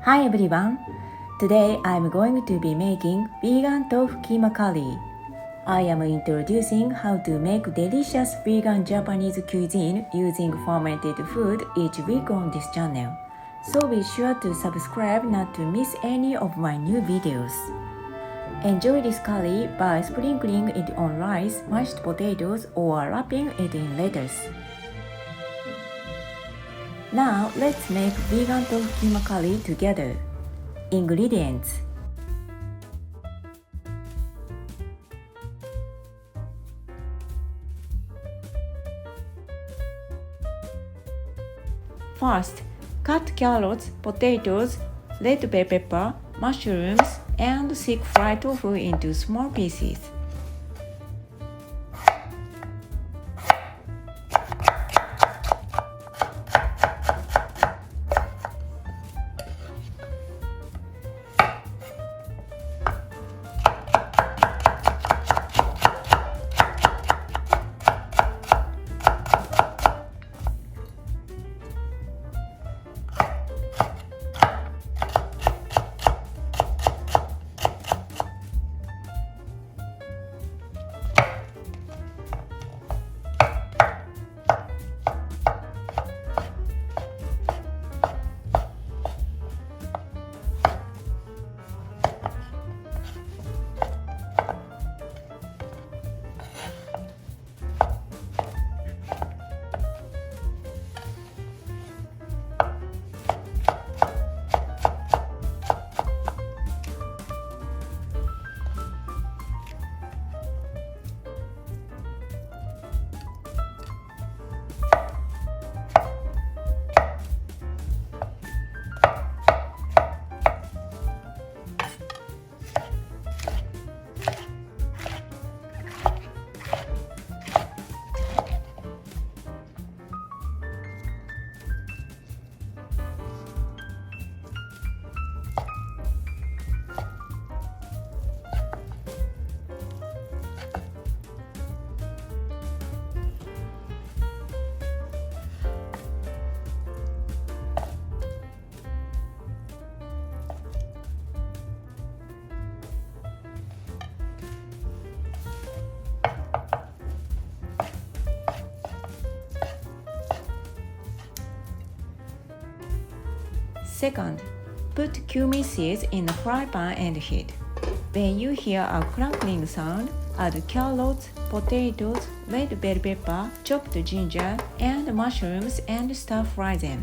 Hi everyone! Today I'm going to be making Vegan Tofu Keema Curry. I am introducing how to make delicious vegan Japanese cuisine using fermented food each week on this channel. So be sure to subscribe not to miss any of my new videos. Enjoy this curry by sprinkling it on rice, mashed potatoes, or wrapping it in lettuce. Now let's make vegan tofu keema curry together. Ingredients: First, cut carrots, potatoes, red bell pepper, mushrooms, and thick fried tofu into small pieces. Second, put cumin seeds in the fry pan and heat. When you hear a crackling sound, add carrots, potatoes, red bell pepper, chopped ginger, and mushrooms and stir-fry them.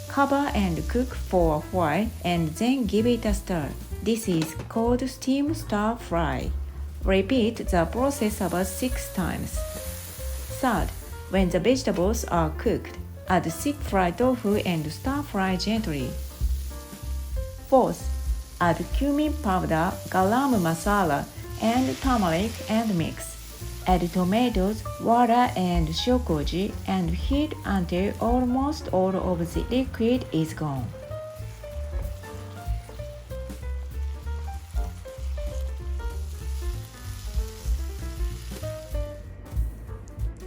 Cover and cook for a while and then give it a stir. This is called steam stir fry. Repeat the process about 6 times. Third, when the vegetables are cooked, add thick fried tofu and stir fry gently. Fourth, add cumin powder, garam masala, and turmeric and mix. Add tomatoes, water, and Shio Koji and heat until almost all of the liquid is gone.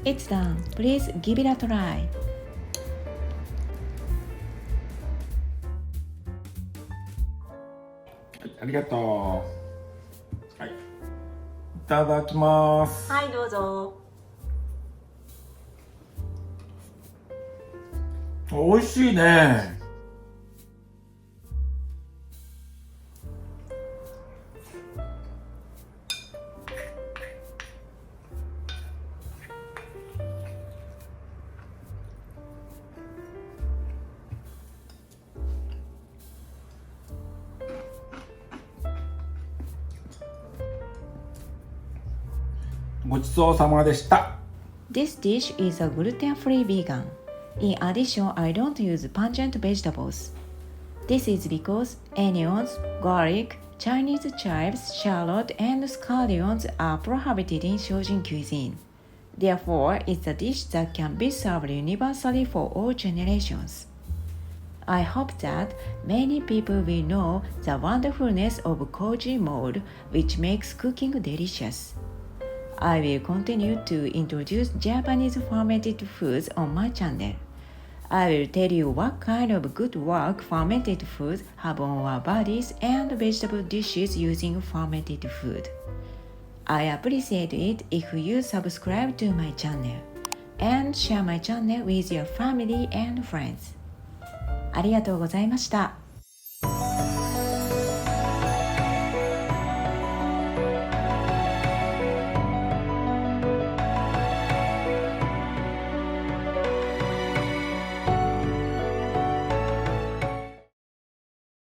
It's done. Please give it a try. ありがとう。はい。いただきます。はい、どうぞ。美味しいね。ごちそうさまでした。This dish is a gluten-free vegan. In addition, I don't use pungent vegetables. This is because onions, garlic, Chinese chives, shallot, and scallions are prohibited in Shojin cuisine. Therefore, it's a dish that can be served universally for all generations. I hope that many people will know the wonderfulness of Koji mold, which makes cooking delicious. I will continue to introduce Japanese fermented foods on my channel. I will tell you what kind of good work fermented foods have on our bodies and vegetable dishes using fermented food. I appreciate it if you subscribe to my channel and share my channel with your family and friends. ありがとうございました。